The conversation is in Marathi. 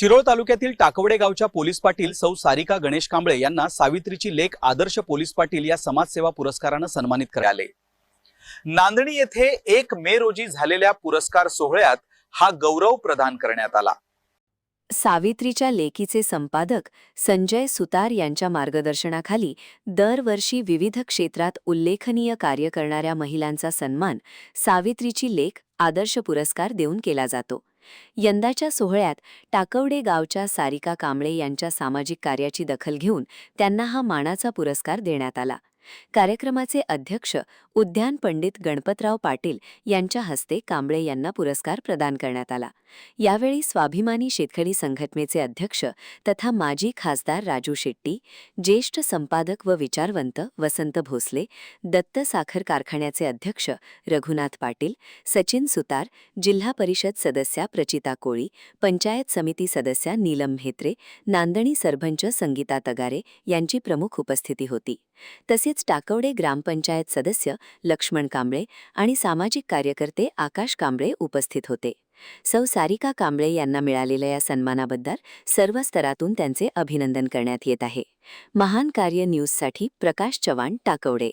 शिरोळ तालुक्यातील टाकवडे गावच्या पोलीस पाटील सौ सारिका गणेश कांबळे यांना सावित्रीची लेक आदर्श पोलीस पाटील या समाजसेवा पुरस्काराने सन्मानित करण्यात आले। नांदणी येथे 1 मे रोजी झालेल्या पुरस्कार सोहळ्यात हा गौरव प्रदान करण्यात आला। सावित्रीच्या लेकीचे संपादक संजय सुतार यांच्या मार्गदर्शनाखाली दरवर्षी विविध क्षेत्रात उल्लेखनीय कार्य करणाऱ्या महिलांचा सन्मान सावित्रीची लेक आदर्श पुरस्कार देऊन केला जातो। यंदाच्या सोहळ्यात टाकवडे गावच्या सारिका कांबळे यांच्या सामाजिक कार्याची दखल घेऊन त्यांना हा मानाचा पुरस्कार देण्यात आला। कार्यक्रमाचे अध्यक्ष उद्यान पंडित गणपतराव पाटील यांच्या हस्ते कांबळे यांना पुरस्कार प्रदान करण्यात आला। यावेळी स्वाभिमानी शेतकरी संघटनेचे अध्यक्ष तथा माजी खासदार राजू शेट्टी, ज्येष्ठ संपादक व विचारवंत वसंत भोसले, दत्त साखर कारखान्याचे अध्यक्ष रघुनाथ पाटील, सचिन सुतार, जिल्हा परिषद सदस्या प्रचिता कोळी, पंचायत समिती सदस्या नीलम म्हेत्रे, नांदणी सरपंच संगीता तगारे यांची प्रमुख उपस्थिती होती। तसेच टाकवडे ग्रामपंचायत सदस्य लक्ष्मण कांबळे आणि सामाजिक कार्यकर्ते आकाश कांबळे उपस्थित होते। सौ सारिका कांबळे यांना मिळालेल्या या सन्मानाबद्दल सर्व स्तरातून त्यांचे अभिनंदन करण्यात येत आहे। महान कार्य न्यूजसाठी प्रकाश चव्हाण, टाकवडे।